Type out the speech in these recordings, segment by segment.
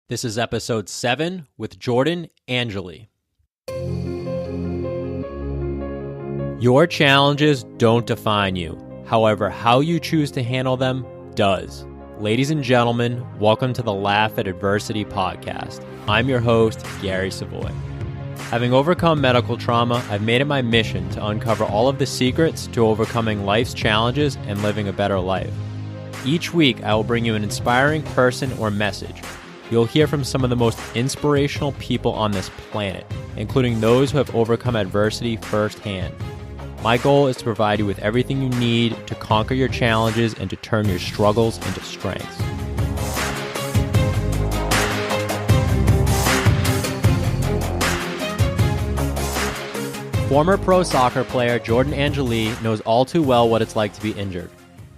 This is episode 7 with Jordan Angeli. Your challenges don't define you. However, how you choose to handle them does. Ladies and gentlemen, welcome to the Laugh at Adversity podcast. I'm your host, Gary Savoy. Having overcome medical trauma, I've made it my mission to uncover all of the secrets to overcoming life's challenges and living a better life. Each week, I will bring you an inspiring person or message. You'll hear from some of the most inspirational people on this planet, including those who have overcome adversity firsthand. My goal is to provide you with everything you need to conquer your challenges and to turn your struggles into strengths. Former pro soccer player Jordan Angeli knows all too well what it's like to be injured.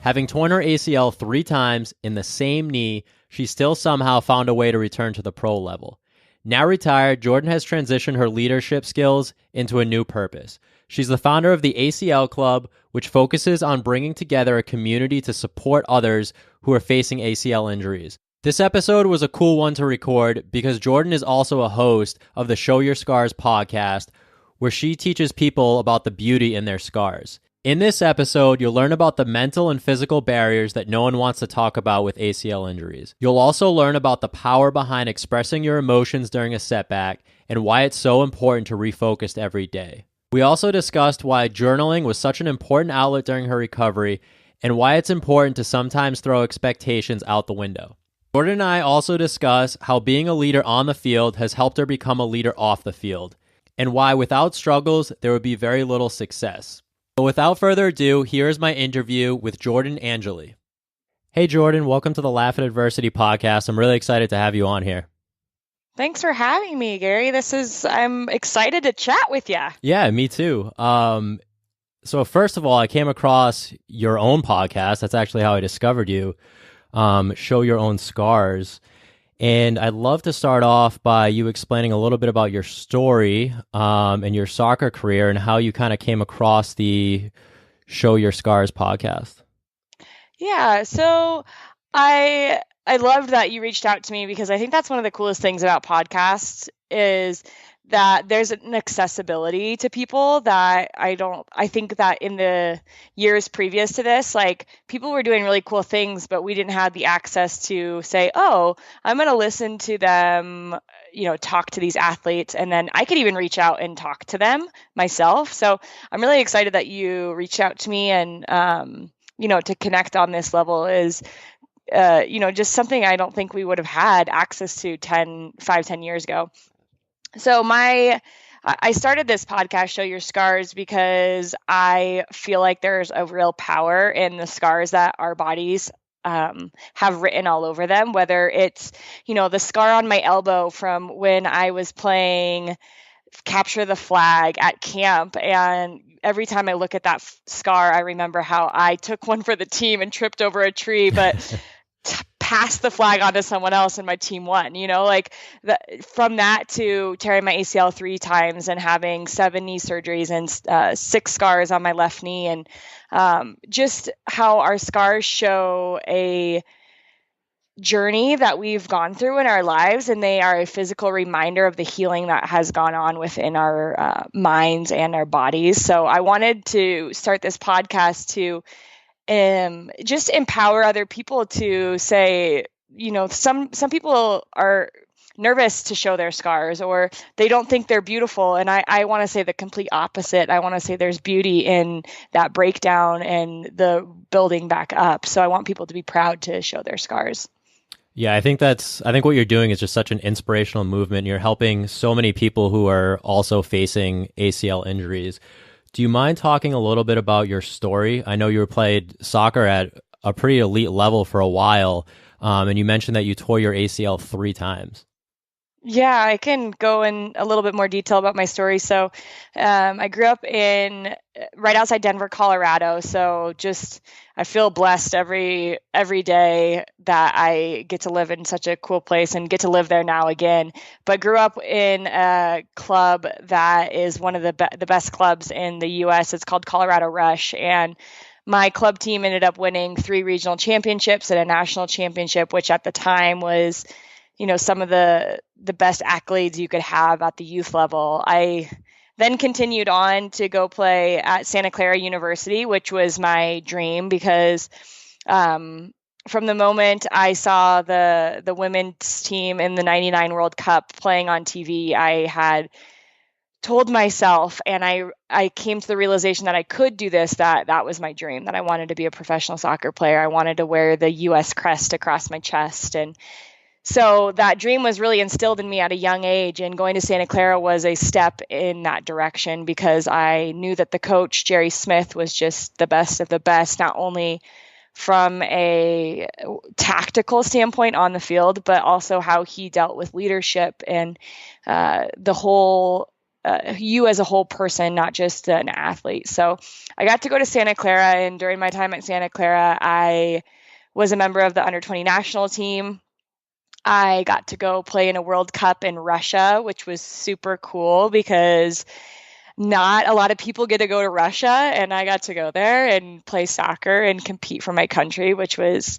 Having torn her ACL 3 times in the same knee, she still somehow found a way to return to the pro level. Now retired, Jordan has transitioned her leadership skills into a new purpose. She's the founder of the ACLclub, which focuses on bringing together a community to support others who are facing ACL injuries. This episode was a cool one to record because Jordan is also a host of the Show Your Scars podcast, where she teaches people about the beauty in their scars. In this episode, you'll learn about the mental and physical barriers that no one wants to talk about with ACL injuries. You'll also learn about the power behind expressing your emotions during a setback and why it's so important to refocus every day. We also discussed why journaling was such an important outlet during her recovery and why it's important to sometimes throw expectations out the window. Jordan and I also discuss how being a leader on the field has helped her become a leader off the field, and why without struggles, there would be very little success. But without further ado, here's my interview with Jordan Angeli. Hey Jordan, welcome to the Laugh at Adversity podcast. I'm really excited to have you on here. Thanks for having me, Gary. I'm excited to chat with you. Yeah, me too. So first of all, I came across your own podcast. That's actually how I discovered you. Show Your Own Scars. And I'd love to start off by you explaining a little bit about your story and your soccer career and how you kind of came across the Show Your Scars podcast. Yeah, so I loved that you reached out to me because I think that's one of the coolest things about podcasts is that there's an accessibility to people that I think that in the years previous to this, like people were doing really cool things, but we didn't have the access to say, oh, I'm going to listen to them, talk to these athletes. And then I could even reach out and talk to them myself. So I'm really excited that you reached out to me and, to connect on this level is, just something I don't think we would have had access to 10 years ago. So I started this podcast, Show Your Scars, because I feel like there's a real power in the scars that our bodies have written all over them, whether it's, the scar on my elbow from when I was playing capture the flag at camp. And every time I look at that scar, I remember how I took one for the team and tripped over a tree, but passed the flag on to someone else and my team won, from that to tearing my ACL 3 times and having 7 knee surgeries and 6 scars on my left knee. And just how our scars show a journey that we've gone through in our lives, and they are a physical reminder of the healing that has gone on within our minds and our bodies. So I wanted to start this podcast to just empower other people to say, some people are nervous to show their scars or they don't think they're beautiful. And I want to say the complete opposite. I want to say there's beauty in that breakdown and the building back up. So I want people to be proud to show their scars. Yeah, I think what you're doing is just such an inspirational movement. You're helping so many people who are also facing ACL injuries. Do you mind talking a little bit about your story? I know you played soccer at a pretty elite level for a while, and you mentioned that you tore your ACL 3 times. Yeah, I can go in a little bit more detail about my story. So I grew up right outside Denver, Colorado. So I feel blessed every day that I get to live in such a cool place and get to live there now again. But grew up in a club that is one of the best clubs in the U.S. It's called Colorado Rush. And my club team ended up winning 3 regional championships and a national championship, which at the time was some of the best accolades you could have at the youth level. I then continued on to go play at Santa Clara University, which was my dream because from the moment I saw the women's team in the 99 World Cup playing on TV, I had told myself, and I came to the realization that I could do this, that was my dream, that I wanted to be a professional soccer player. I wanted to wear the U.S. crest across my chest. And so that dream was really instilled in me at a young age, and going to Santa Clara was a step in that direction because I knew that the coach, Jerry Smith, was just the best of the best, not only from a tactical standpoint on the field, but also how he dealt with leadership and the whole you as a whole person, not just an athlete. So I got to go to Santa Clara, and during my time at Santa Clara, I was a member of the under-20 national team. I got to go play in a World Cup in Russia, which was super cool because not a lot of people get to go to Russia, and I got to go there and play soccer and compete for my country, which was,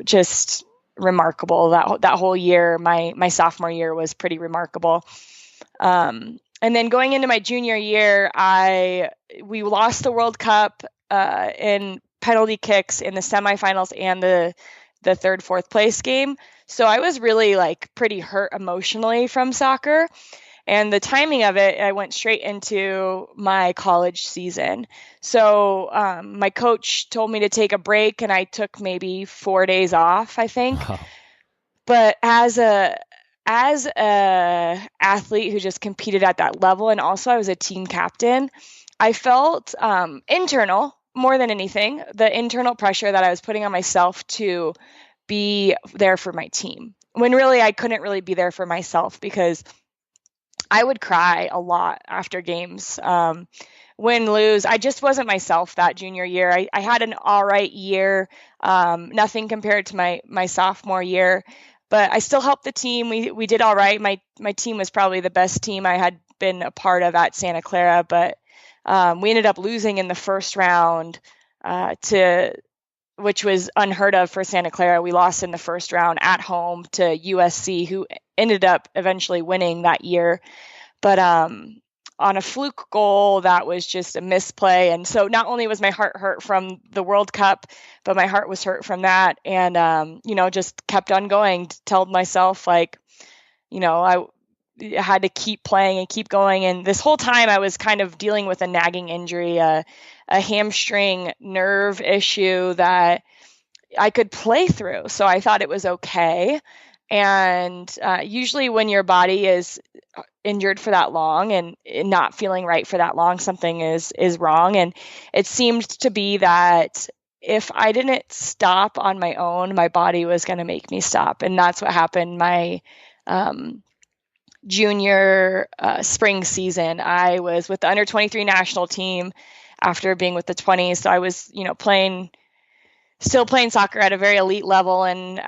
just remarkable. That whole year, my sophomore year was pretty remarkable. And then going into my junior year, we lost the World Cup in penalty kicks in the semifinals and the third, fourth place game. So I was really pretty hurt emotionally from soccer. And the timing of it, I went straight into my college season. So my coach told me to take a break, and I took maybe 4 days off, I think. Wow. But as a athlete who just competed at that level, and also I was a team captain, I felt internal more than anything, the internal pressure that I was putting on myself to be there for my team, when really I couldn't really be there for myself because I would cry a lot after games. Win, lose, I just wasn't myself that junior year. I had an all right year, nothing compared to my sophomore year, but I still helped the team. We did all right. My team was probably the best team I had been a part of at Santa Clara, but we ended up losing in the first round which was unheard of for Santa Clara. We lost in the first round at home to USC, who ended up eventually winning that year. But on a fluke goal, that was just a misplay. And so not only was my heart hurt from the World Cup, but my heart was hurt from that. And, just kept on going, told myself I had to keep playing and keep going. And this whole time I was kind of dealing with a nagging injury, a hamstring nerve issue that I could play through. So I thought it was okay. And usually when your body is injured for that long and not feeling right for that long, something is wrong. And it seemed to be that if I didn't stop on my own, my body was going to make me stop. And that's what happened. My junior spring season, I was with the under 23 national team after being with the 20s. So I was, still playing soccer at a very elite level and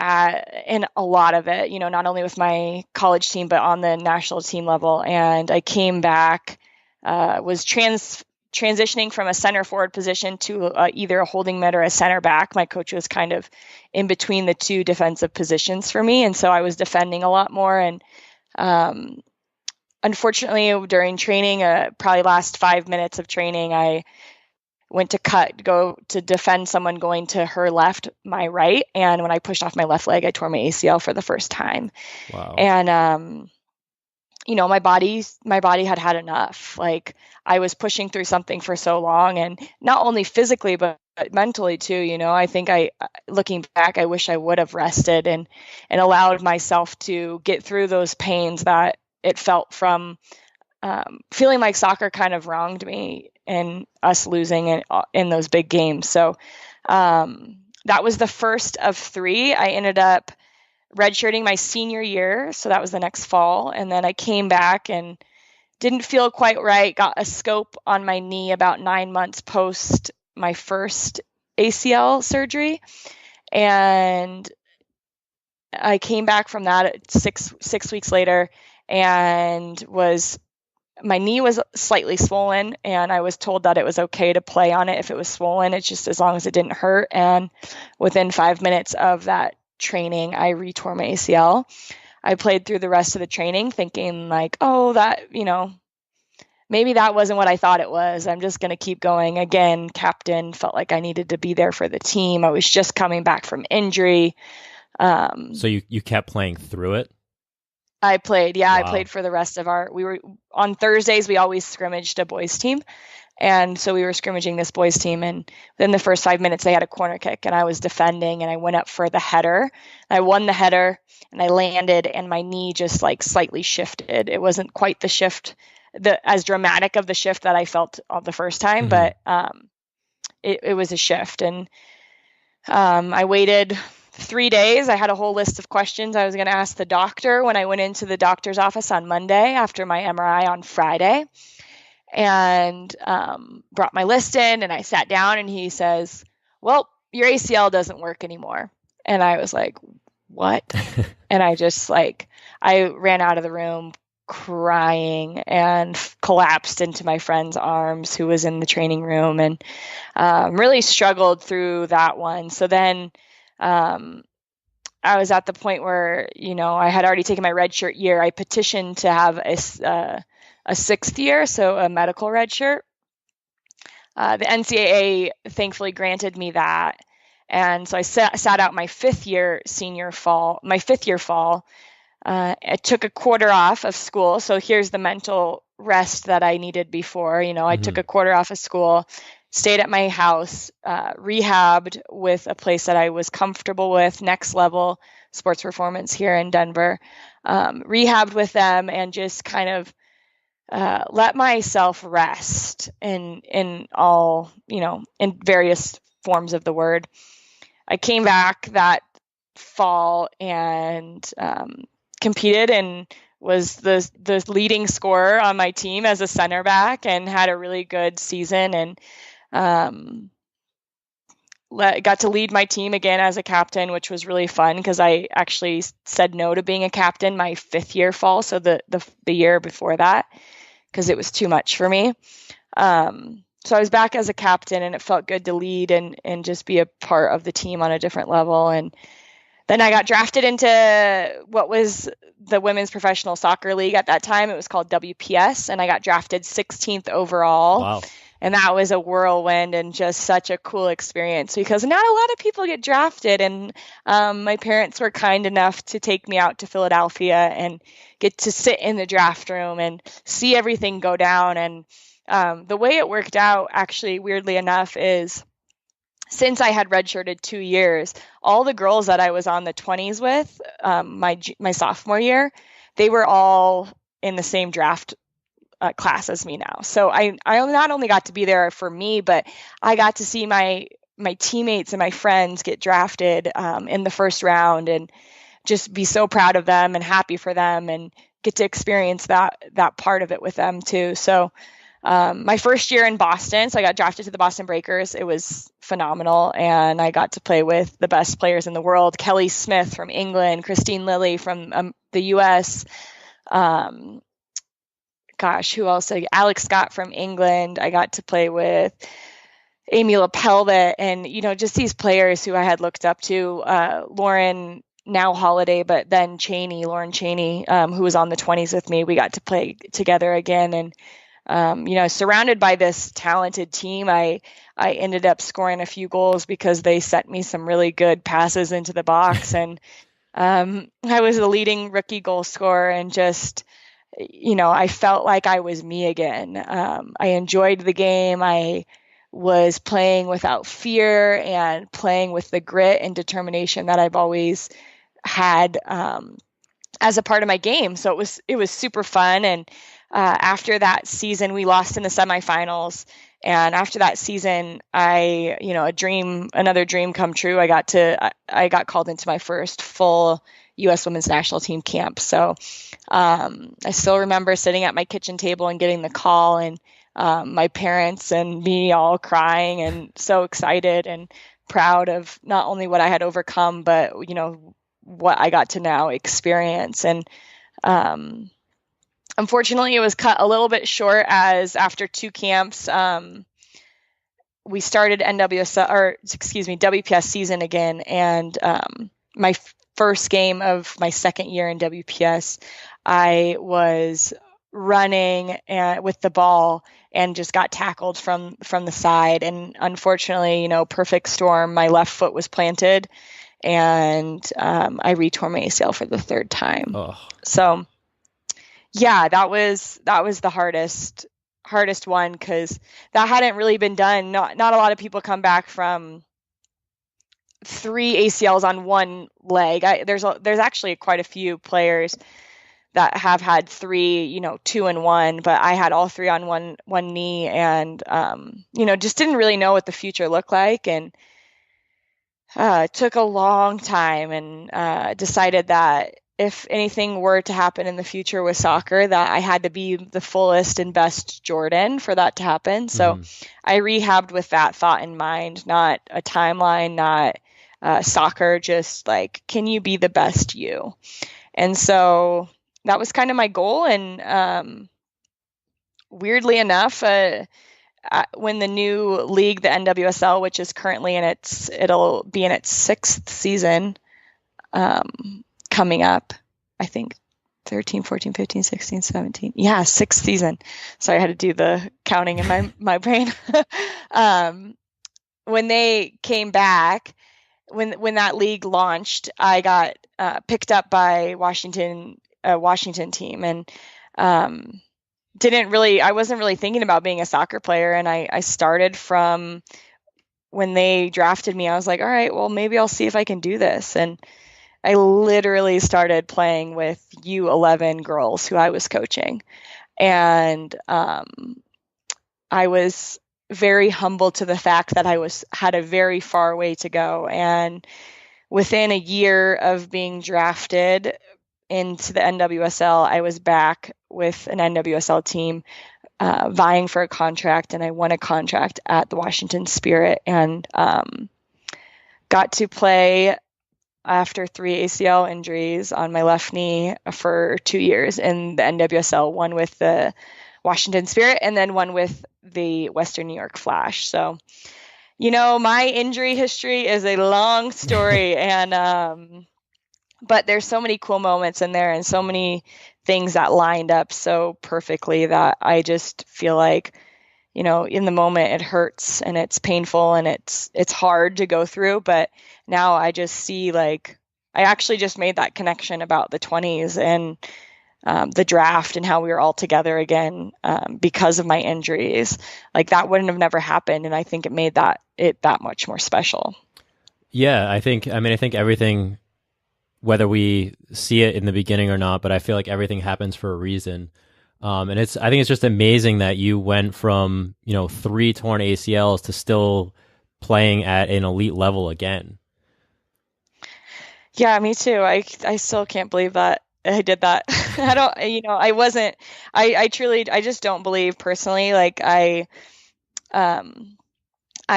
in a lot of it, not only with my college team, but on the national team level. And I came back, was transitioning from a center forward position to either a holding mid or a center back. My coach was kind of in between the two defensive positions for me. And so I was defending a lot more. And unfortunately, during training, probably last 5 minutes of training, I went to go to defend someone going to her left, my right. And when I pushed off my left leg, I tore my ACL for the first time. Wow. And, my body had enough. I was pushing through something for so long, and not only physically, but mentally too. I think looking back, I wish I would have rested and allowed myself to get through those pains that it felt from feeling like soccer kind of wronged me and us losing in those big games. So that was the first of 3. I ended up redshirting my senior year. So that was the next fall. And then I came back and didn't feel quite right. Got a scope on my knee about 9 months post my first ACL surgery. And I came back from that six weeks later, and my knee was slightly swollen, and I was told that it was okay to play on it if it was swollen. It's just as long as it didn't hurt. And within 5 minutes of that training, I retore my ACL. I played through the rest of the training thinking like, oh, that, maybe that wasn't what I thought it was. I'm just going to keep going. Again, captain, felt like I needed to be there for the team. I was just coming back from injury. So you kept playing through it? I played. Yeah, Wow. I played for the rest of we were on Thursdays, we always scrimmaged a boys team. And so we were scrimmaging this boys team. And then the first 5 minutes, they had a corner kick and I was defending and I went up for the header. I won the header and I landed and my knee just like slightly shifted. It wasn't quite the shift, as dramatic of the shift that I felt on the first time, but it was a shift. And I waited 3 days. I had a whole list of questions I was going to ask the doctor when I went into the doctor's office on Monday after my MRI on Friday, and brought my list in and I sat down and he says, well, your ACL doesn't work anymore. And I was like, what? And I ran out of the room crying and collapsed into my friend's arms who was in the training room, and really struggled through that one. So then I was at the point where, I had already taken my redshirt year. I petitioned to have a sixth year, so a medical redshirt. The NCAA thankfully granted me that. And so I sat out my fifth year fall. I took a quarter off of school. So here's the mental rest that I needed before. I took a quarter off of school, stayed at my house, rehabbed with a place that I was comfortable with, Next Level Sports Performance here in Denver, rehabbed with them and just kind of let myself rest in all, in various forms of the word. I came back that fall and competed and was the leading scorer on my team as a center back and had a really good season, and got to lead my team again as a captain, which was really fun because I actually said no to being a captain my fifth year fall, so the year before that, because it was too much for me. So I was back as a captain and it felt good to lead and just be a part of the team on a different level. And then I got drafted into what was the Women's Professional Soccer League at that time. It was called WPS, and I got drafted 16th overall. Wow. And that was a whirlwind and just such a cool experience because not a lot of people get drafted. And my parents were kind enough to take me out to Philadelphia and get to sit in the draft room and see everything go down. And the way it worked out, actually, weirdly enough, is since I had redshirted 2 years, all the girls that I was on the 20s with my sophomore year, they were all in the same draft class as me now. So I not only got to be there for me, but I got to see my teammates and my friends get drafted in the first round and just be so proud of them and happy for them and get to experience that part of it with them too. So my first year in Boston, so I got drafted to the Boston Breakers. It was phenomenal. And I got to play with the best players in the world, Kelly Smith from England, Christine Lilly from the US. Who else? Alex Scott from England. I got to play with Amy LaPelvet and, just these players who I had looked up to, Lauren, now Holiday, but then Lauren Cheney, who was on the 20s with me. We got to play together again. And, surrounded by this talented team, I ended up scoring a few goals because they sent me some really good passes into the box. And I was the leading rookie goal scorer and just, I felt like I was me again. I enjoyed the game. I was playing without fear and playing with the grit and determination that I've always had as a part of my game. So it was super fun. And after that season, we lost in the semifinals. And after that season, another dream come true. I got called into my first full U.S. women's national team camp. So I still remember sitting at my kitchen table and getting the call, and my parents and me all crying and so excited and proud of not only what I had overcome, but what I got to now experience. And unfortunately, it was cut a little bit short, as after 2 camps, we started WPS season again, and my first game of my second year in WPS, I was running with the ball and just got tackled from the side. And unfortunately, perfect storm, my left foot was planted, and I retore my ACL for the third time. Oh. So yeah, that was the hardest one, because that hadn't really been done. Not a lot of people come back from 3 ACLs on one leg. There's actually quite a few players that have had 3, 2 and 1, but I had all 3 on one knee, and just didn't really know what the future looked like, and it took a long time, and decided that if anything were to happen in the future with soccer, that I had to be the fullest and best Jordan for that to happen. So I rehabbed with that thought in mind, not a timeline, not soccer, just like, can you be the best you? And so that was kind of my goal. And weirdly enough, when the new league, the NWSL, which is currently it'll be in its 6th season, coming up, I think 13, 14, 15, 16, 17. Yeah, 6th season. Sorry, I had to do the counting in my brain. When they came back, when that league launched, I got picked up by Washington team, and I wasn't really thinking about being a soccer player, and I started from when they drafted me. I was like, all right, well, maybe I'll see if I can do this. And I literally started playing with U11 girls who I was coaching. And I was very humble to the fact that I had a very far way to go. And within a year of being drafted into the NWSL, I was back with an NWSL team vying for a contract, and I won a contract at the Washington Spirit, and got to play after 3 ACL injuries on my left knee for 2 years in the NWSL, one with the Washington Spirit and then one with the Western New York Flash. So, my injury history is a long story, and but there's so many cool moments in there and so many things that lined up so perfectly that I just feel like, in the moment it hurts and it's painful and it's hard to go through. But now I just see, like, I actually just made that connection about the 20s and the draft and how we were all together again because of my injuries. Like, that wouldn't have never happened. And I think it made it that much more special. Yeah, I think everything, whether we see it in the beginning or not, but I feel like everything happens for a reason. And I think it's just amazing that you went from, 3 torn ACLs to still playing at an elite level again. Yeah, me too. I still can't believe that I did that. I just don't believe personally. Like, I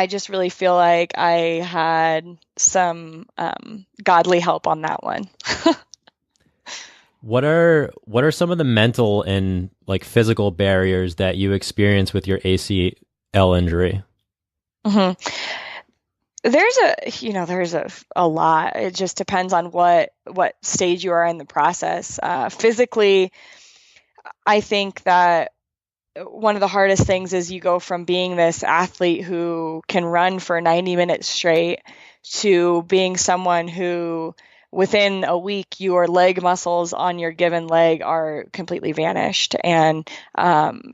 just really feel like I had some godly help on that one. What are some of the mental and like physical barriers that you experience with your ACL injury? Mm-hmm. There's a lot. It just depends on what stage you are in the process. Physically, I think that one of the hardest things is you go from being this athlete who can run for 90 minutes straight to being someone who within a week your leg muscles on your given leg are completely vanished, and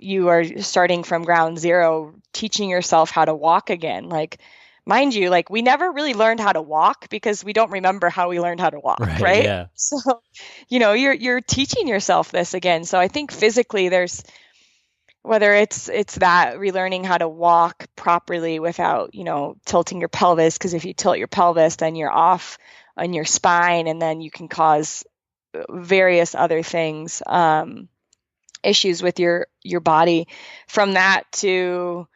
you are starting from ground zero, teaching yourself how to walk again. Like, mind you, like, we never really learned how to walk because we don't remember how we learned how to walk, right? Yeah. So, you're teaching yourself this again. So I think physically there's, whether it's that relearning how to walk properly without, tilting your pelvis, because if you tilt your pelvis, then you're off on your spine, and then you can cause various other things, issues with your body. From that to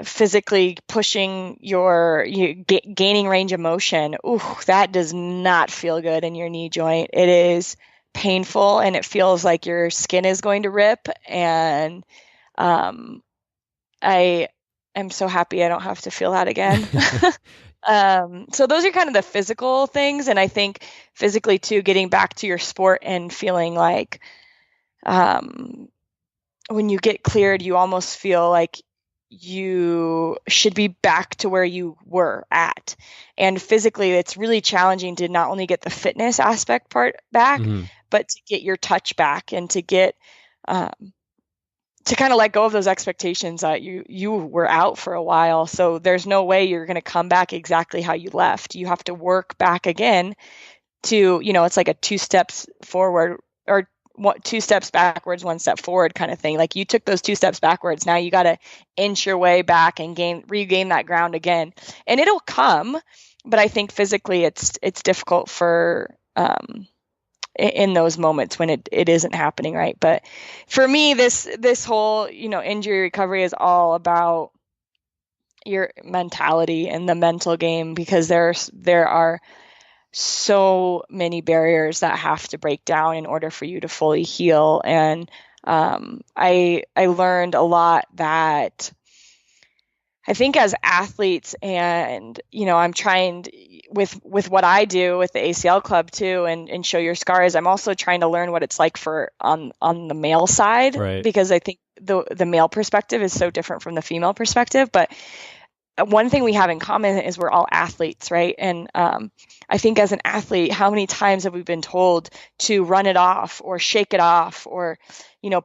physically pushing gaining range of motion. Ooh, that does not feel good in your knee joint. It is painful, and it feels like your skin is going to rip. And I am so happy I don't have to feel that again. So those are kind of the physical things. And I think physically too, getting back to your sport and feeling like, when you get cleared, you almost feel like you should be back to where you were at. And physically, it's really challenging to not only get the fitness aspect part back, but to get your touch back and to get, to kind of let go of those expectations that you were out for a while. So there's no way you're going to come back exactly how you left. You have to work back again to, it's like a 2 steps forward or 2 steps backwards, 1 step forward kind of thing. Like you took those 2 steps backwards. Now you got to inch your way back and regain that ground again. And it'll come, but I think physically it's difficult for, in those moments when it isn't happening, right? But for me, this whole, injury recovery is all about your mentality and the mental game, because there are so many barriers that have to break down in order for you to fully heal. And I learned a lot that I think as athletes, and I'm trying with what I do with the ACL Club too, and show your scars. I'm also trying to learn what it's like for on the male side, right? Because I think the male perspective is so different from the female perspective. But one thing we have in common is we're all athletes, right? And I think as an athlete, how many times have we been told to run it off or shake it off or,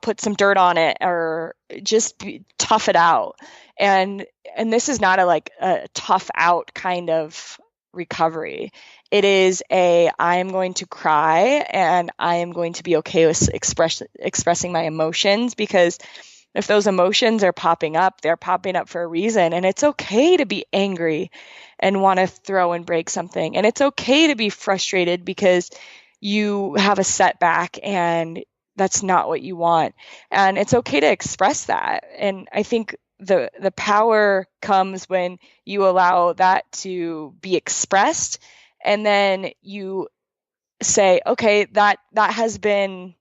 put some dirt on it or just tough it out. And this is not a tough out kind of recovery. It is I am going to cry and I am going to be okay with expressing my emotions, because if those emotions are popping up, they're popping up for a reason. And it's okay to be angry and want to throw and break something. And it's okay to be frustrated because you have a setback and that's not what you want. And it's okay to express that. And I think the power comes when you allow that to be expressed, and then you say, okay, that has been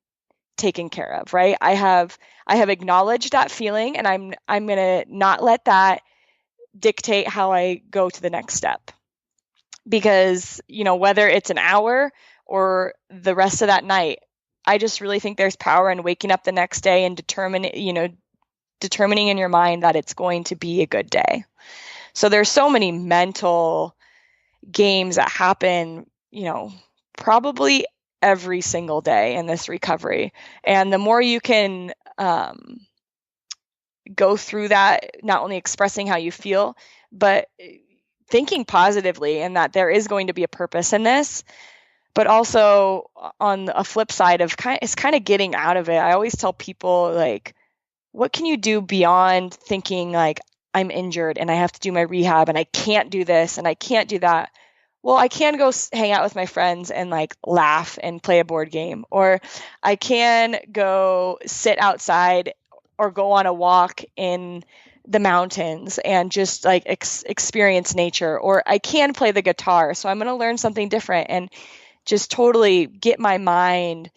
taken care of, right? I have acknowledged that feeling, and I'm going to not let that dictate how I go to the next step. Because, whether it's an hour or the rest of that night, I just really think there's power in waking up the next day and determining in your mind that it's going to be a good day. So there's so many mental games that happen, probably every single day in this recovery. And the more you can go through that, not only expressing how you feel, but thinking positively, and that there is going to be a purpose in this. But also on a flip side of it's kind of getting out of it. I always tell people, like, what can you do beyond thinking like, I'm injured and I have to do my rehab and I can't do this and I can't do that? Well, I can go hang out with my friends and like laugh and play a board game, or I can go sit outside or go on a walk in the mountains and just like experience nature, or I can play the guitar. So I'm going to learn something different and just totally get my mind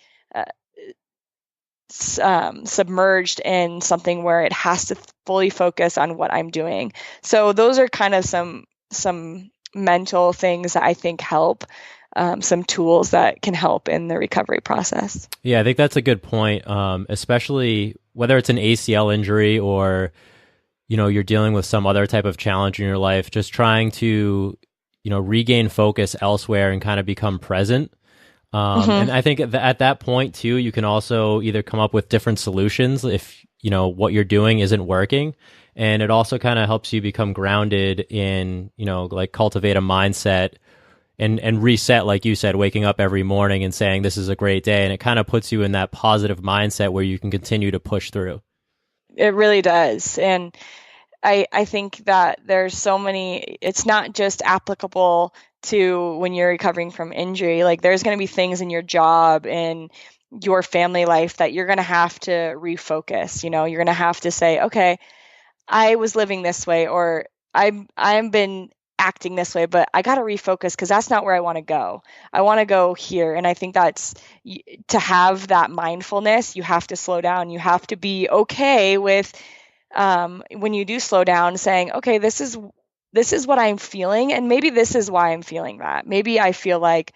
submerged in something where it has to fully focus on what I'm doing. So those are kind of some mental things that I think help, some tools that can help in the recovery process. Yeah, I think that's a good point, especially whether it's an ACL injury or, you're dealing with some other type of challenge in your life, just trying to, regain focus elsewhere and kind of become present. And I think at that point too, you can also either come up with different solutions if, what you're doing isn't working. And it also kind of helps you become grounded in, like cultivate a mindset and reset, like you said, waking up every morning and saying, this is a great day. And it kind of puts you in that positive mindset where you can continue to push through. It really does. And I think that there's so many, it's not just applicable to when you're recovering from injury. Like there's going to be things in your job and your family life that you're going to have to refocus. You're going to have to say, okay, I was living this way, or I've been acting this way, but I got to refocus because that's not where I want to go. I want to go here. And I think that's, to have that mindfulness, you have to slow down. You have to be okay with, when you do slow down, saying, okay, this is is what I'm feeling. And maybe this is why I'm feeling that. Maybe I feel like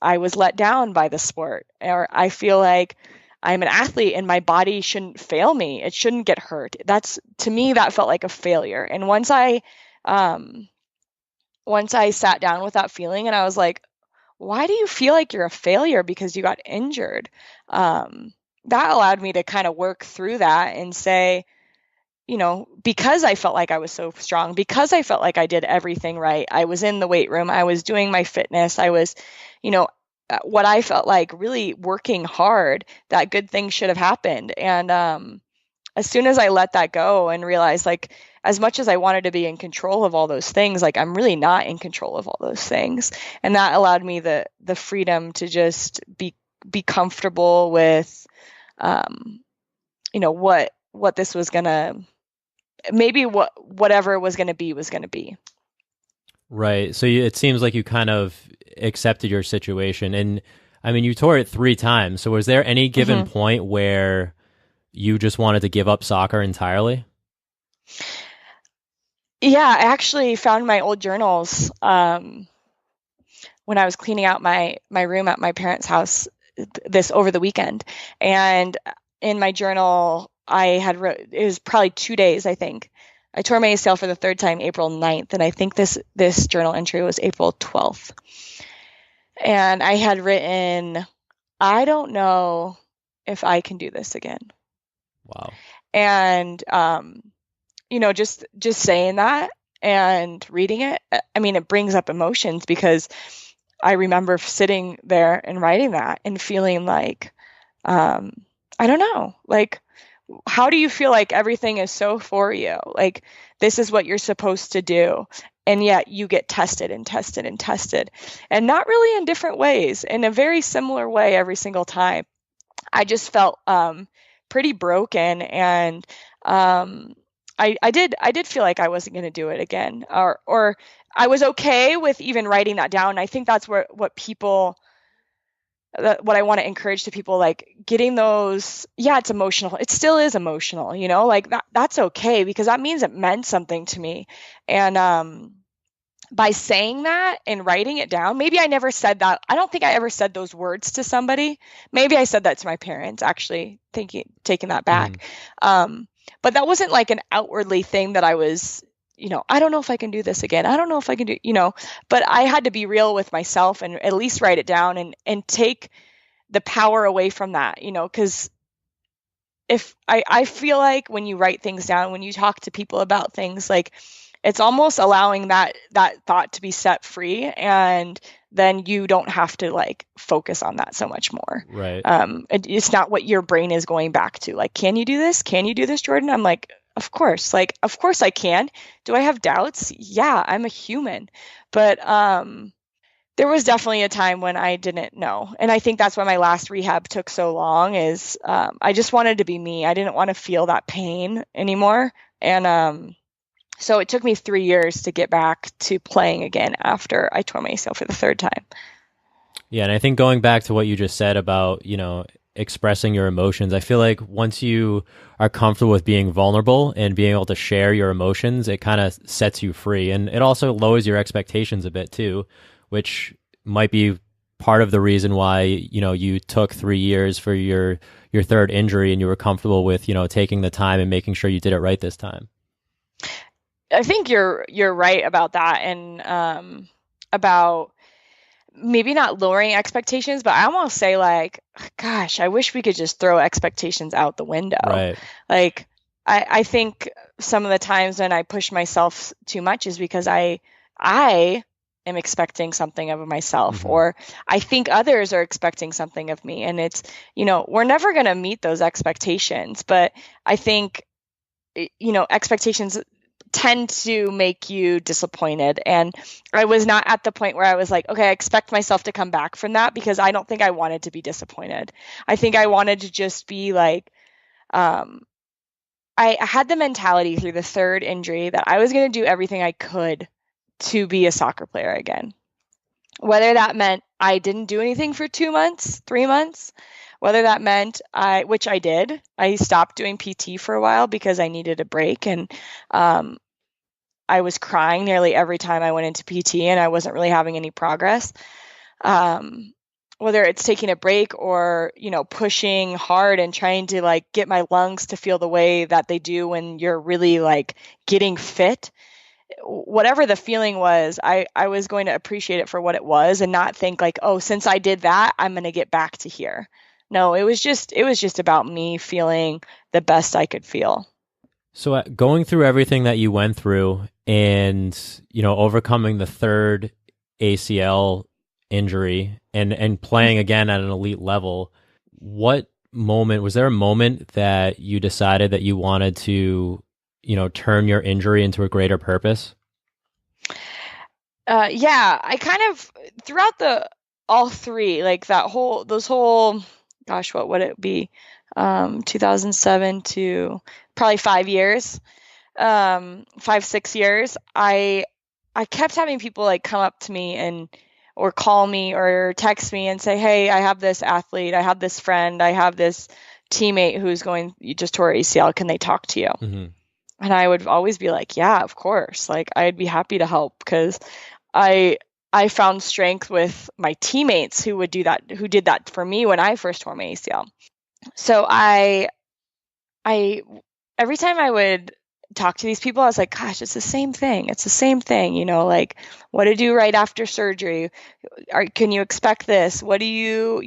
I was let down by the sport, or I feel like I'm an athlete and my body shouldn't fail me. It shouldn't get hurt. To me, that felt like a failure. And once I sat down with that feeling and I was like, why do you feel like you're a failure because you got injured? That allowed me to kind of work through that and say, because I felt like I was so strong, because I felt like I did everything right. I was in the weight room. I was doing my fitness. I was, what I felt like really working hard, that good things should have happened. And as soon as I let that go and realized, like, as much as I wanted to be in control of all those things, like, I'm really not in control of all those things. And that allowed me the freedom to just be comfortable with, what this was gonna, maybe whatever was gonna be was gonna be. Right. So it seems like you kind of accepted your situation, and I mean, you tore it 3 times. So was there any given point where you just wanted to give up soccer entirely? Yeah, I actually found my old journals when I was cleaning out my room at my parents' house this over the weekend. And in my journal, I had it was probably 2 days, I think. I tore my ACL for the 3rd time April 9th, and I think this journal entry was April 12th. And I had written, I don't know if I can do this again. Wow. And just saying that and reading it, I mean, it brings up emotions because I remember sitting there and writing that and feeling like, I don't know, like, how do you feel like everything is so for you? Like, this is what you're supposed to do. And yet you get tested and tested and tested, and not really in different ways, in a very similar way every single time. I just felt pretty broken. And I did feel like I wasn't going to do it again, or I was okay with even writing that down. I think that's what I want to encourage to people, like, getting those. Yeah, it's emotional. It still is emotional, like that's okay, because that means it meant something to me. And by saying that and writing it down, maybe I never said that. I don't think I ever said those words to somebody. Maybe I said that to my parents, actually, taking that back. But that wasn't like an outwardly thing that I was, I don't know if I can do this again. I don't know if I can do, but I had to be real with myself and at least write it down and take the power away from that, because if I feel like when you write things down, when you talk to people about things, like, it's almost allowing that thought to be set free, and then you don't have to, like, focus on that so much more. Right. It's not what your brain is going back to. Like, can you do this? Can you do this, Jordan? I'm like, of course. Like, of course I can. Do I have doubts? Yeah, I'm a human. But there was definitely a time when I didn't know. And I think that's why my last rehab took so long, is I just wanted to be me. I didn't want to feel that pain anymore. And so it took me 3 years to get back to playing again after I tore my ACL for the 3rd time. Yeah, and I think going back to what you just said about, expressing your emotions, I feel like once you are comfortable with being vulnerable and being able to share your emotions, it kind of sets you free. And it also lowers your expectations a bit too, which might be part of the reason why, you took 3 years for your 3rd injury, and you were comfortable with, taking the time and making sure you did it right this time. I think you're right about that, and about maybe not lowering expectations, but I almost say, like, gosh, I wish we could just throw expectations out the window. Right. Like, I think some of the times when I push myself too much is because I am expecting something of myself, or I think others are expecting something of me, and it's, we're never going to meet those expectations. But I think, expectations tend to make you disappointed. And I was not at the point where I was like, okay, I expect myself to come back from that, because I don't think I wanted to be disappointed. I think I wanted to just be like, I had the mentality through the 3rd injury that I was going to do everything I could to be a soccer player again. Whether that meant I didn't do anything for 2 months, 3 months, whether that meant which I did, I stopped doing PT for a while because I needed a break. And I was crying nearly every time I went into PT and I wasn't really having any progress. Whether it's taking a break or, pushing hard and trying to like get my lungs to feel the way that they do when you're really like getting fit, whatever the feeling was, I was going to appreciate it for what it was and not think like, oh, since I did that, I'm going to get back to here. No, it was just about me feeling the best I could feel. So going through everything that you went through and, overcoming the third ACL injury and playing again at an elite level, was there a moment that you decided that you wanted to, turn your injury into a greater purpose? Yeah, I kind of throughout all three, like those whole, gosh, what would it be? 2007 to probably 5 years, 6 years. I kept having people like come up to me or call me or text me and say, hey, I have this athlete, I have this friend, I have this teammate who's you just tore ACL. Can they talk to you? Mm-hmm. And I would always be like, yeah, of course. Like I'd be happy to help because I found strength with my teammates who did that for me when I first tore my ACL. So I every time I would talk to these people, I was like, gosh, it's the same thing. It's the same thing, like what to do right after surgery. Can you expect this? What do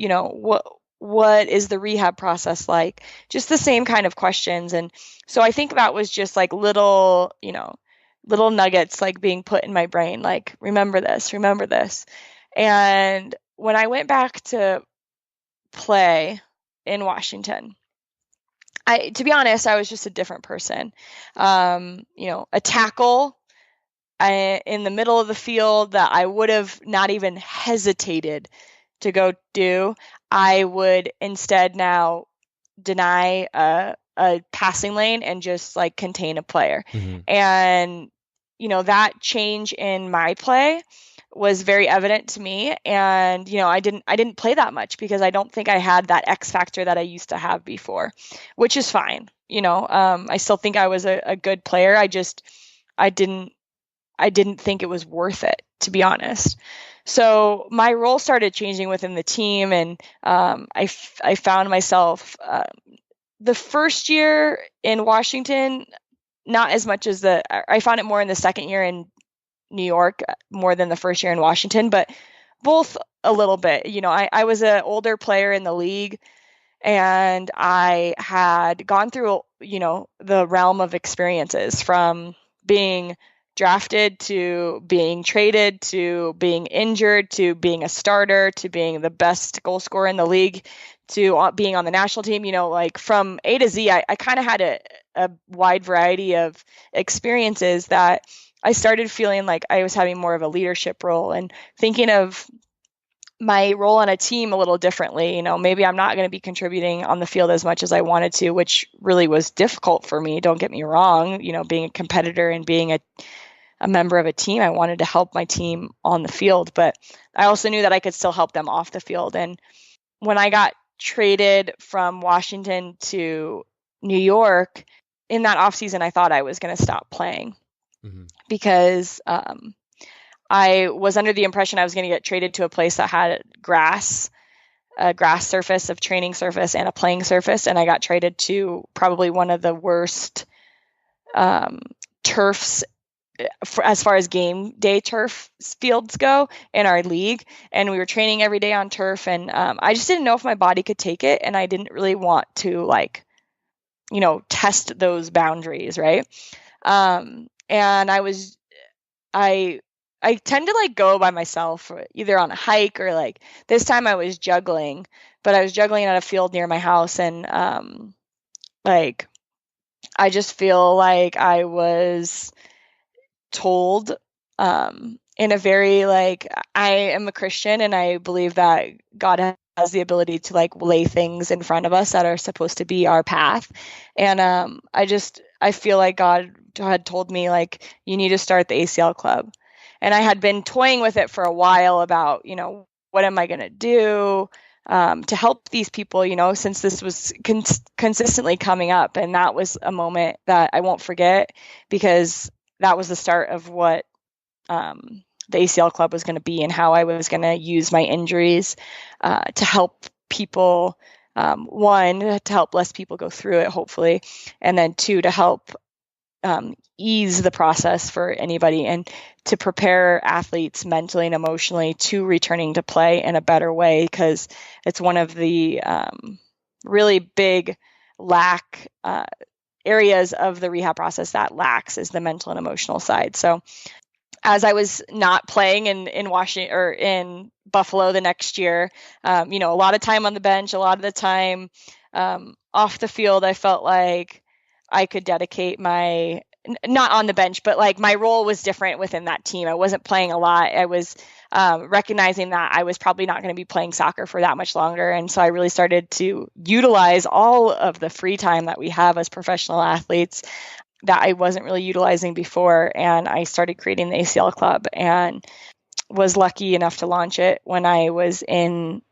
what is the rehab process like? Just the same kind of questions. And so I think that was just like little nuggets like being put in my brain, like, remember this. And when I went back to play in Washington, to be honest, I was just a different person. A tackle in the middle of the field that I would have not even hesitated to go do, I would instead now deny a passing lane and just like contain a player. Mm-hmm. And, that change in my play was very evident to me. And, I didn't play that much because I don't think I had that X factor that I used to have before, which is fine. I still think I was a good player. I didn't think it was worth it, to be honest. So my role started changing within the team, and I found myself the first year in Washington, not as much as I found it more in the second year in New York more than the first year in Washington, but both a little bit. I was an older player in the league, and I had gone through, the realm of experiences from being drafted to being traded to being injured to being a starter to being the best goal scorer in the league to being on the national team. Like from A to Z, I kind of had a wide variety of experiences that I started feeling like I was having more of a leadership role and thinking of my role on a team a little differently. Maybe I'm not going to be contributing on the field as much as I wanted to, which really was difficult for me. Don't get me wrong. Being a competitor and being a member of a team, I wanted to help my team on the field, but I also knew that I could still help them off the field. And when I got traded from Washington to New York in that offseason, I thought I was going to stop playing because I was under the impression I was going to get traded to a place that had a grass surface, of training surface, and a playing surface. And I got traded to probably one of the worst turfs as far as game day turf fields go in our league. And we were training every day on turf. And I just didn't know if my body could take it. And I didn't really want to test those boundaries. Right. And I tend to go by myself, either on a hike or this time I was juggling, but I was juggling at a field near my house. And I just feel like I was told in a very I am a Christian and I believe that God has the ability to lay things in front of us that are supposed to be our path. And I feel like God had told me you need to start the ACL club. And I had been toying with it for a while about, what am I going to do to help these people, since this was consistently coming up. And that was a moment that I won't forget because that was the start of what the ACL Club was going to be, and how I was going to use my injuries to help people. One, to help less people go through it, hopefully, and then two, to help ease the process for anybody, and to prepare athletes mentally and emotionally to returning to play in a better way, because it's one of the really big areas of the rehab process that lacks is the mental and emotional side. So as I was not playing in Washington or in Buffalo the next year, a lot of time on the bench, a lot of the time off the field, I felt like I could dedicate not on the bench, but like my role was different within that team. I wasn't playing a lot. I was recognizing that I was probably not going to be playing soccer for that much longer. And so I really started to utilize all of the free time that we have as professional athletes that I wasn't really utilizing before. And I started creating the ACL Club, and was lucky enough to launch it when I was in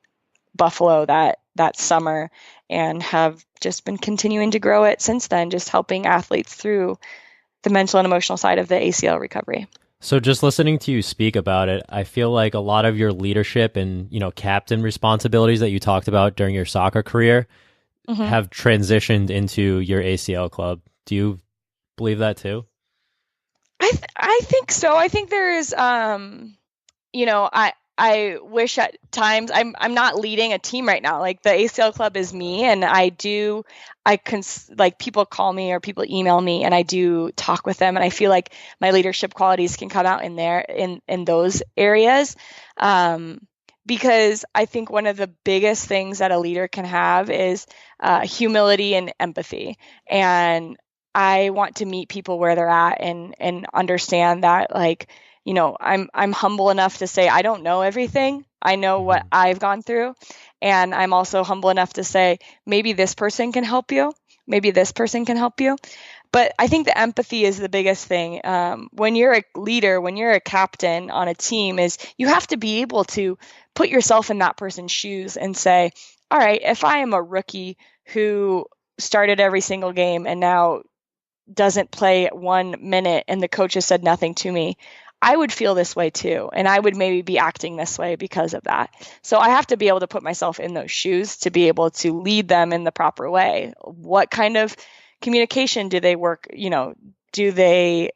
Buffalo that summer, and have just been continuing to grow it since then, just helping athletes through the mental and emotional side of the ACL recovery. So just listening to you speak about it, I feel like a lot of your leadership and, captain responsibilities that you talked about during your soccer career have transitioned into your ACL Club. Do you believe that too? I think so. I think there is, I wish at times I'm not leading a team right now. Like the ACL Club is me, and people call me or people email me, and I do talk with them, and I feel like my leadership qualities can come out in there in those areas. Because I think one of the biggest things that a leader can have is humility and empathy. And I want to meet people where they're at and understand that, like, I'm humble enough to say I don't know everything. I know what I've gone through. And I'm also humble enough to say, maybe this person can help you. Maybe this person can help you. But I think the empathy is the biggest thing. When you're a leader, when you're a captain on a team, is you have to be able to put yourself in that person's shoes and say, all right, if I am a rookie who started every single game and now doesn't play 1 minute and the coach has said nothing to me, I would feel this way too. And I would maybe be acting this way because of that. So I have to be able to put myself in those shoes to be able to lead them in the proper way. What kind of communication do they work, do they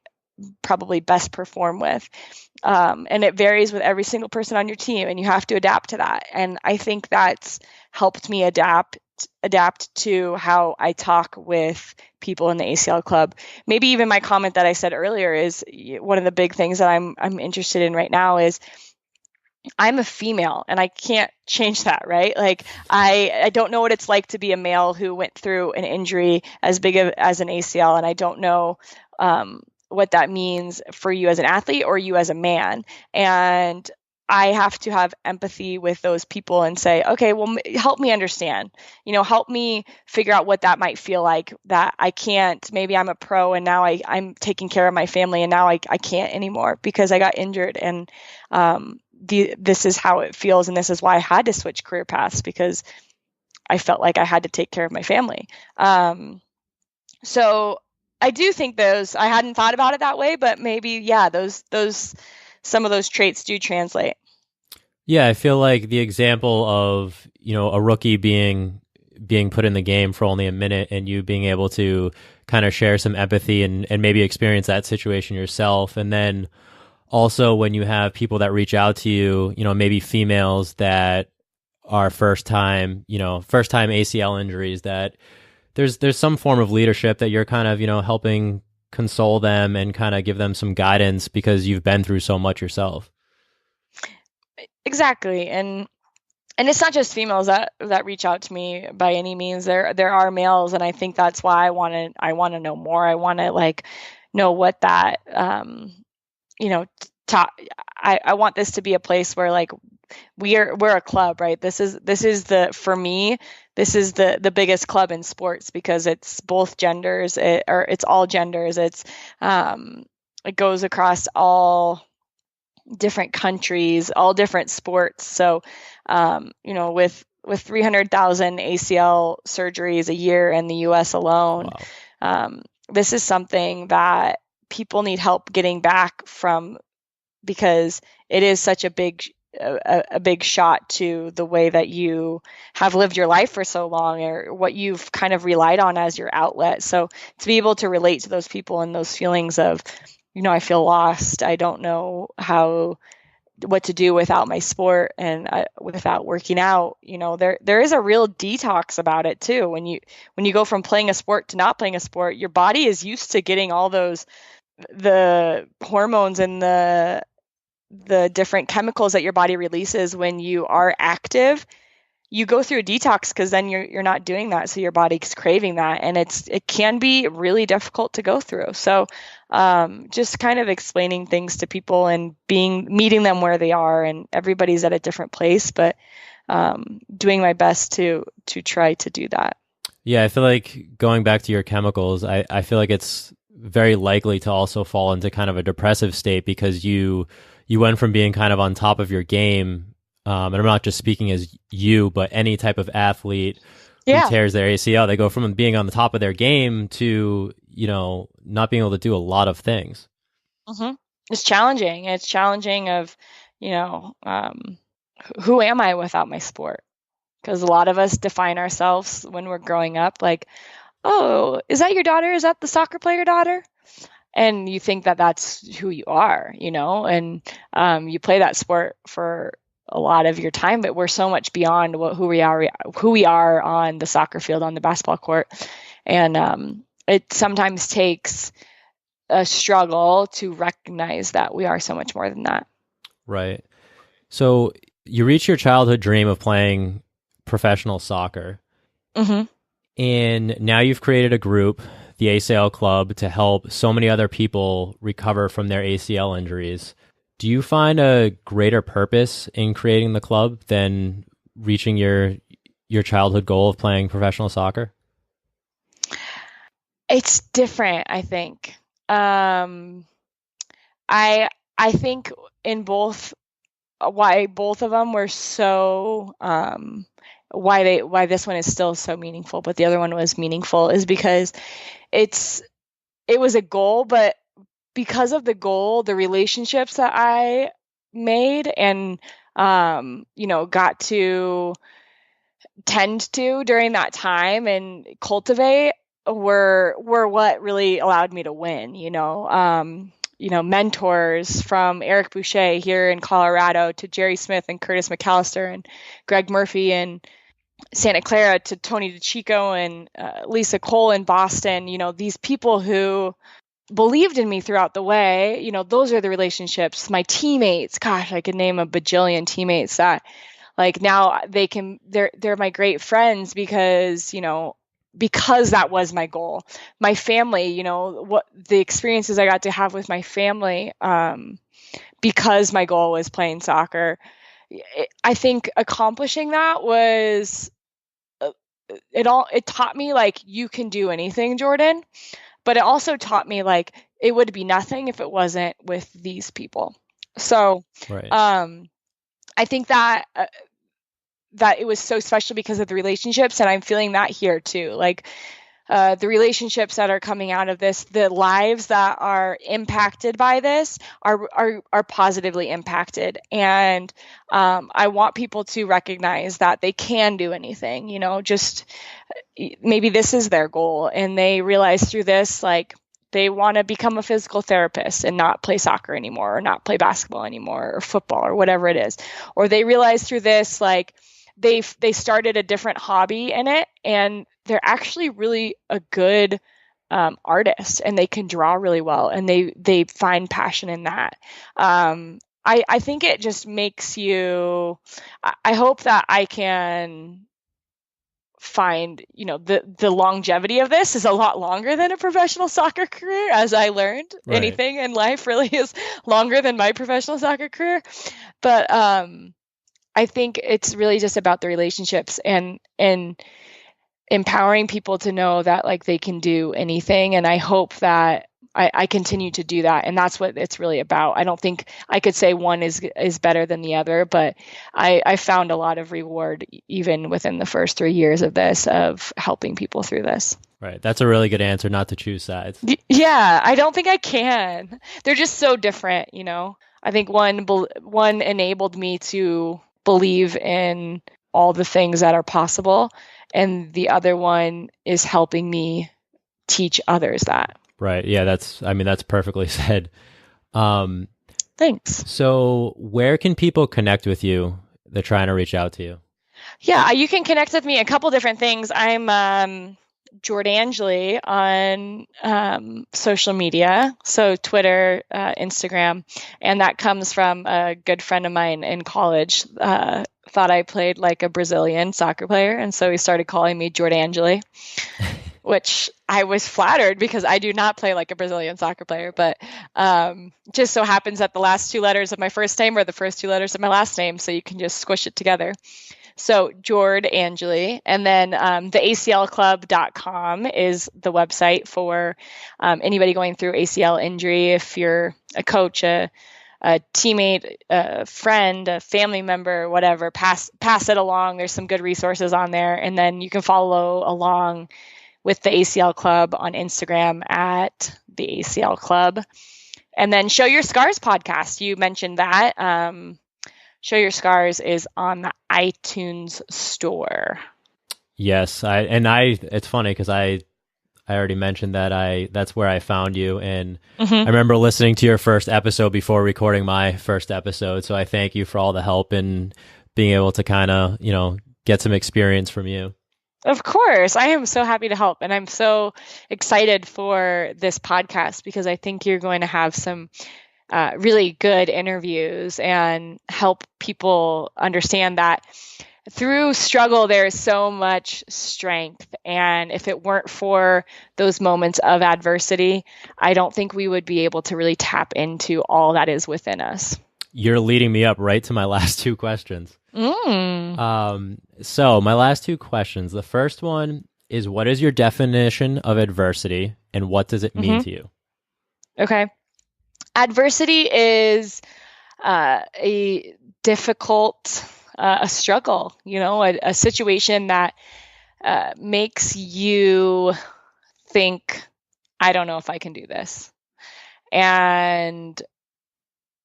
probably best perform with? And it varies with every single person on your team, and you have to adapt to that. And I think that's helped me adapt to how I talk with people in the ACL Club. Maybe even my comment that I said earlier is one of the big things that I'm interested in right now is I'm a female, and I can't change that, right? Like I don't know what it's like to be a male who went through an injury as big as an ACL, and I don't know what that means for you as an athlete or you as a man. And I have to have empathy with those people and say, okay, well, help me understand, help me figure out what that might feel like, that I can't, maybe I'm a pro and now I'm taking care of my family and now I can't anymore because I got injured. And this is how it feels. And this is why I had to switch career paths, because I felt like I had to take care of my family. So I do think I hadn't thought about it that way, but maybe, yeah, some of those traits do translate. Yeah, I feel like the example of, a rookie being put in the game for only a minute and you being able to kind of share some empathy and maybe experience that situation yourself. And then also when you have people that reach out to you, maybe females that are first time ACL injuries, that there's some form of leadership that you're kind of, helping console them and kind of give them some guidance because you've been through so much yourself. Exactly. And it's not just females that reach out to me by any means. There are males, and I think that's why I want to know more. I want to know what that I want this to be a place where we're a club, right? This is for me, this is the biggest club in sports because it's both genders, it's all genders. It goes across all different countries, all different sports. So, with 300,000 ACL surgeries a year in the US alone, wow. This is something that people need help getting back from, because it is such a big shot to the way that you have lived your life for so long, or what you've kind of relied on as your outlet. So to be able to relate to those people and those feelings of, I feel lost. I don't know what to do without my sport and without working out. There is a real detox about it too. When you go from playing a sport to not playing a sport, your body is used to getting all the hormones and the different chemicals that your body releases when you are active. You go through a detox because then you're not doing that, so your body's craving that, and it can be really difficult to go through. So just kind of explaining things to people and meeting them where they are, and everybody's at a different place, but doing my best to try to do that. Yeah, I feel like going back to your chemicals, I feel like it's very likely to also fall into kind of a depressive state, because you went from being kind of on top of your game. And I'm not just speaking as you, but any type of athlete who tears their ACL, they go from being on the top of their game to, not being able to do a lot of things. Mm-hmm. It's challenging. It's challenging of, who am I without my sport? Because a lot of us define ourselves when we're growing up like, oh, is that your daughter? Is that the soccer player daughter? And you think that that's who you are, and you play that sport for a lot of your time, but we're so much beyond who we are on the soccer field, on the basketball court. And it sometimes takes a struggle to recognize that we are so much more than that. Right. So you reach your childhood dream of playing professional soccer. Mm-hmm. And now you've created a group, the ACLclub, to help so many other people recover from their ACL injuries. Do you find a greater purpose in creating the club than reaching your childhood goal of playing professional soccer? It's different, I think. I think in both, why both of them were so why this one is still so meaningful, but the other one was meaningful, is because it was a goal, but because of the goal, the relationships that I made and, got to tend to during that time and cultivate were what really allowed me to win, mentors from Eric Boucher here in Colorado to Jerry Smith and Curtis McAllister and Greg Murphy in Santa Clara to Tony DeChico and Lisa Cole in Boston, these people who believed in me throughout the way. Those are the relationships. My teammates, gosh, I could name a bajillion teammates that like now they're my great friends because that was my goal. My family, what the experiences I got to have with my family, because my goal was playing soccer. I think accomplishing that was it taught me like you can do anything, Jordan. But it also taught me like it would be nothing if it wasn't with these people. So right. I think that it was so special because of the relationships, and I'm feeling that here too. Like the relationships that are coming out of this, the lives that are impacted by this are positively impacted. And I want people to recognize that they can do anything, just maybe this is their goal. And they realize through this, like they want to become a physical therapist and not play soccer anymore, or not play basketball anymore, or football, or whatever it is. Or they realize through this, like they started a different hobby in it, and they're actually really a good artist, and they can draw really well, and they find passion in that. I think it just makes you, I hope that I can find, the longevity of this is a lot longer than a professional soccer career, as I learned. Right. Anything in life really is longer than my professional soccer career. But I think it's really just about the relationships and empowering people to know that like they can do anything. And I hope that I continue to do that. And that's what it's really about. I don't think I could say one is better than the other, but I found a lot of reward even within the first 3 years of this, of helping people through this. Right. That's a really good answer, not to choose sides. Yeah, I don't think I can. They're just so different, you know. I think one enabled me to believe in all the things that are possible, and the other one is helping me teach others that. Right. Yeah, that's perfectly said. Thanks. So where can people connect with you? They're trying to reach out to you. Yeah, you can connect with me a couple different things. I'm Jordan Angeli on social media, so Twitter, Instagram, and that comes from a good friend of mine in college. Thought I played like a Brazilian soccer player, and so he started calling me Jordan Angeli, which I was flattered because I do not play like a Brazilian soccer player, but just so happens that the last two letters of my first name are the first two letters of my last name, so you can just squish it together. So Jordan Angeli, and then theACLclub.com is the website for anybody going through ACL injury. If you're a coach, a teammate, a friend, a family member, whatever, pass it along. There's some good resources on there. And then you can follow along with the ACL Club on Instagram at the ACL Club. And then Show Your Scars podcast. You mentioned that. Show Your Scars is on the iTunes store. Yes, it's funny because I already mentioned that that's where I found you, and I remember listening to your first episode before recording my first episode. So I thank you for all the help and being able to kind of, get some experience from you. Of course. I am so happy to help. And I'm so excited for this podcast because I think you're going to have some really good interviews and help people understand that through struggle, there is so much strength. And if it weren't for those moments of adversity, I don't think we would be able to really tap into all that is within us. You're leading me up right to my last two questions. So my last two questions, the first one is, what is your definition of adversity and what does it mean to you? Okay. Adversity is a difficult, a struggle, a situation that makes you think, I don't know if I can do this. And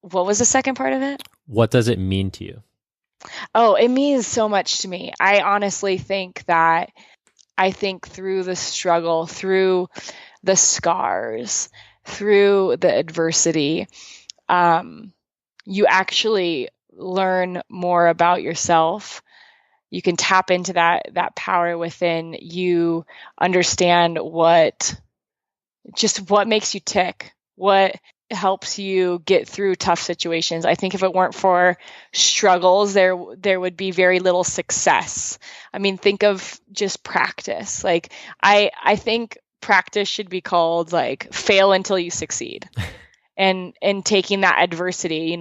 what was the second part of it? What does it mean to you? Oh, it means so much to me. I honestly think that through the struggle, through the scars, through the adversity, you actually learn more about yourself. You can tap into that power within you, understand what makes you tick, what helps you get through tough situations. I think if it weren't for struggles, there would be very little success. I mean, think of just practice. Like I think practice should be called like fail until you succeed. and taking that adversity,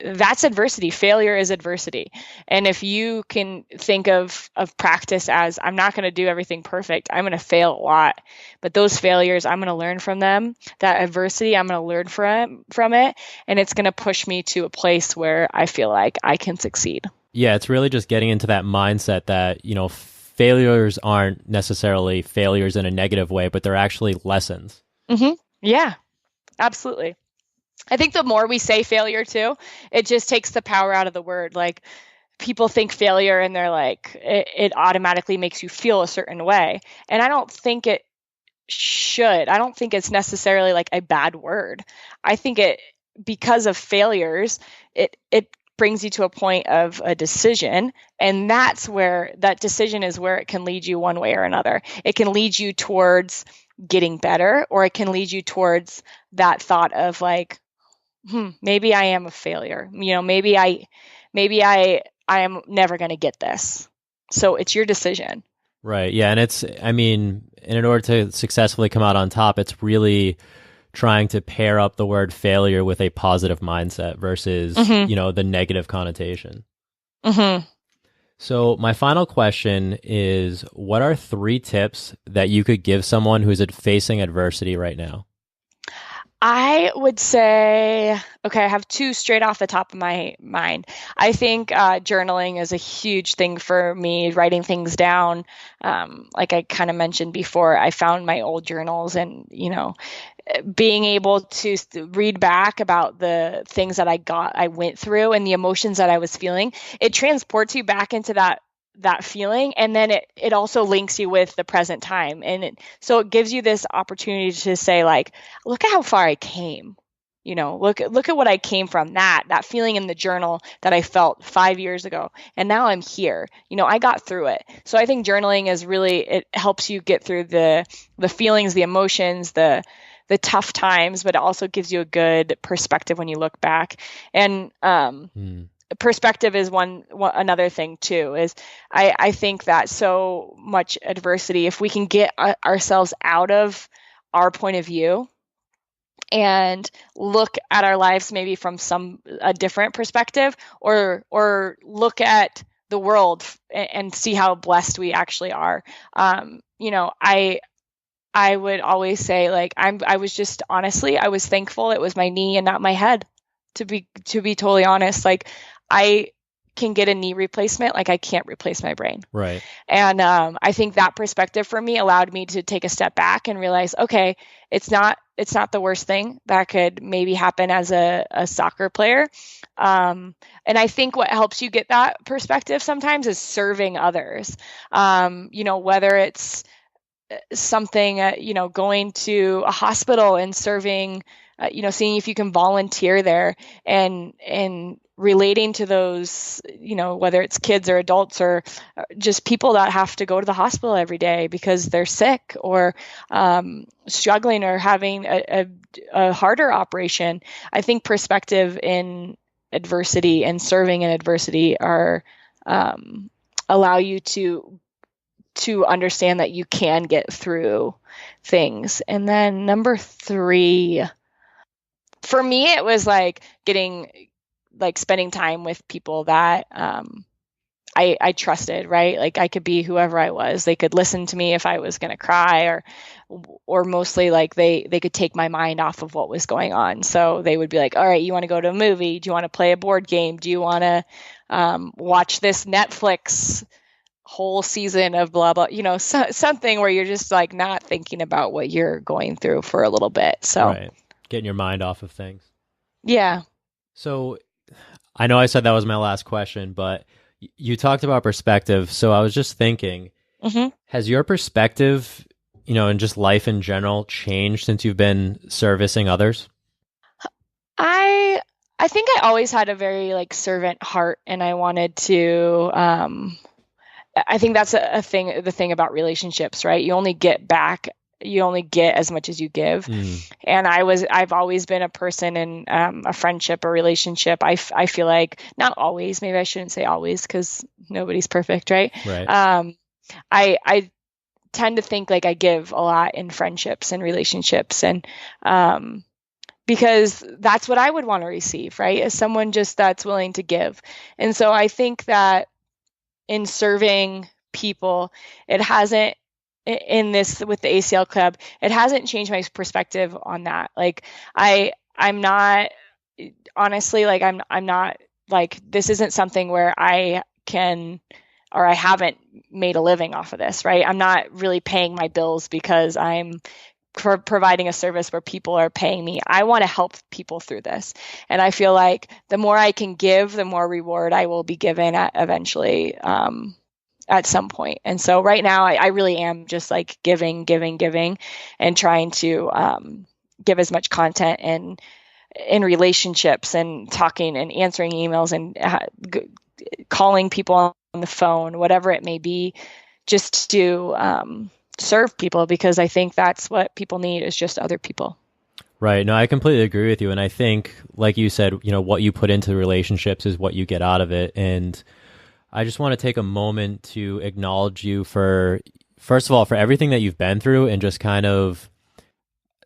that's adversity. Failure is adversity. And if you can think of practice as, I'm not going to do everything perfect, I'm going to fail a lot, but those failures, I'm going to learn from them. That adversity, I'm going to learn from it, and it's going to push me to a place where I feel like I can succeed. Yeah, it's really just getting into that mindset that, failures aren't necessarily failures in a negative way, but they're actually lessons. Yeah, absolutely. I think the more we say failure too, it just takes the power out of the word. Like people think failure and they're like, it automatically makes you feel a certain way. And I don't think it should. I don't think it's necessarily like a bad word. I think because of failures, it brings you to a point of a decision. And that's where that decision is where it can lead you one way or another. It can lead you towards getting better, or it can lead you towards that thought of like, maybe I am a failure. Maybe I am never going to get this. So it's your decision. Right. Yeah. And in order to successfully come out on top, it's really trying to pair up the word failure with a positive mindset versus, the negative connotation. So my final question is, what are 3 tips that you could give someone who's facing adversity right now? I would say, okay, I have two straight off the top of my mind. I think journaling is a huge thing for me, writing things down. Like I kind of mentioned before, I found my old journals and, being able to read back about the things that I went through and the emotions that I was feeling, it transports you back into that feeling, and then it also links you with the present time, and so it gives you this opportunity to say, like, look at how far I came. Look at what I came from, that feeling in the journal that I felt 5 years ago, and now I'm here. I got through it. So I think journaling is really, it helps you get through the feelings, the emotions, the tough times, but it also gives you a good perspective when you look back. And perspective is another thing too, is I think that so much adversity, if we can get ourselves out of our point of view and look at our lives maybe from a different perspective, or look at the world and see how blessed we actually are. I would always say, like, I was just, honestly, I was thankful it was my knee and not my head, to be totally honest. Like, I can get a knee replacement, like I can't replace my brain. Right. And I think that perspective for me allowed me to take a step back and realize, okay, it's not the worst thing that could maybe happen as a soccer player. And I think what helps you get that perspective sometimes is serving others. Whether it's something, going to a hospital and serving, seeing if you can volunteer there, and relating to those, whether it's kids or adults or just people that have to go to the hospital every day because they're sick or struggling or having a harder operation. I think perspective in adversity and serving in adversity are allow you to understand that you can get through things. And then number 3, for me, it was like spending time with people that I trusted, right? Like, I could be whoever I was. They could listen to me if I was going to cry, or mostly, like, they could take my mind off of what was going on. So they would be like, all right, you want to go to a movie? Do you want to play a board game? Do you want to watch this Netflix whole season of blah blah, something where you're just like not thinking about what you're going through for a little bit. So right, getting your mind off of things. Yeah. So I know I said that was my last question, but you talked about perspective. So I was just thinking, has your perspective, and just life in general, changed since you've been servicing others? I think I always had a very, like, servant heart, and I wanted to I think that's the thing about relationships, right? You only get as much as you give. And I've always been a person in a friendship or relationship. I feel like, not always, maybe I shouldn't say always, because nobody's perfect, right? Right. I tend to think like I give a lot in friendships and relationships, and because that's what I would want to receive, right? As someone just that's willing to give. And so I think that in serving people, it hasn't, in this with the ACL Club, it hasn't changed my perspective on that. Like, I'm not, honestly, like, I'm not, like, this isn't something where I can, or I haven't made a living off of this, right? I'm not really paying my bills because I'm providing a service where people are paying me. I want to help people through this. And I feel like the more I can give, the more reward I will be given eventually, at some point. And so right now I really am just like giving, and trying to give as much content and in relationships, and talking and answering emails, and calling people on the phone, whatever it may be, just to serve people, because I think that's what people need, is just other people. Right. No, I completely agree with you. And I think, like you said, what you put into relationships is what you get out of it. And I just want to take a moment to acknowledge you for, first of all, for everything that you've been through, and just kind of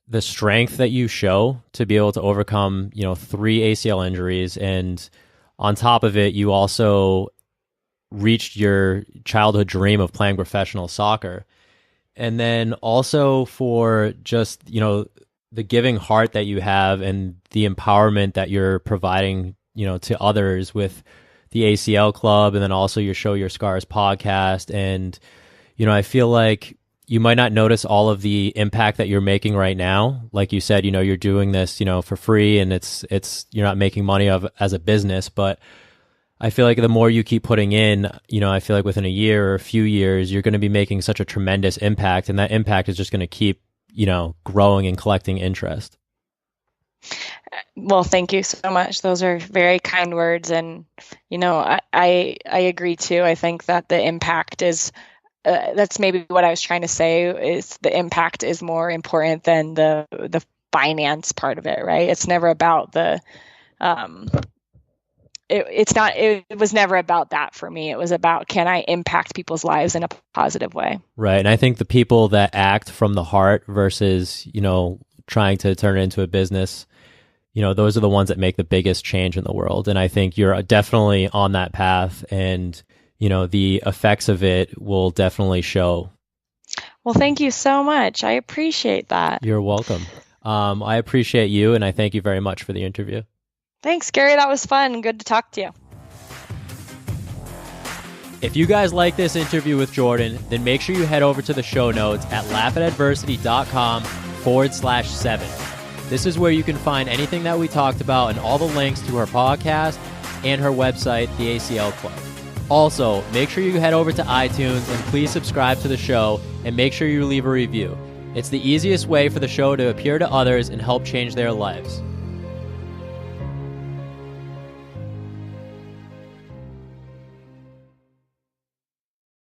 the strength that you show to be able to overcome, 3 ACL injuries. And on top of it, you also reached your childhood dream of playing professional soccer. And then also for just, the giving heart that you have and the empowerment that you're providing, to others with the ACL Club, and then also your Show Your Scars podcast. And, I feel like you might not notice all of the impact that you're making right now. Like you said, you're doing this, for free, and it's you're not making money as a business, but I feel like the more you keep putting in, I feel like within a year or a few years, you're going to be making such a tremendous impact, and that impact is just going to keep, growing and collecting interest. Well, thank you so much. Those are very kind words. And, I agree too. I think that the impact is, that's maybe what I was trying to say, is the impact is more important than the finance part of it, right? It's never about the, it was never about that for me. It was about, can I impact people's lives in a positive way? Right. And I think the people that act from the heart versus, trying to turn it into a business, those are the ones that make the biggest change in the world. And I think you're definitely on that path, and, the effects of it will definitely show. Well, thank you so much. I appreciate that. You're welcome. I appreciate you, and I thank you very much for the interview. Thanks, Gary. That was fun. Good to talk to you. If you guys like this interview with Jordan, then make sure you head over to the show notes at laughatadversity.com/7. This is where you can find anything that we talked about and all the links to her podcast and her website, the ACL Club. Also, make sure you head over to iTunes and please subscribe to the show, and make sure you leave a review. It's the easiest way for the show to appear to others and help change their lives.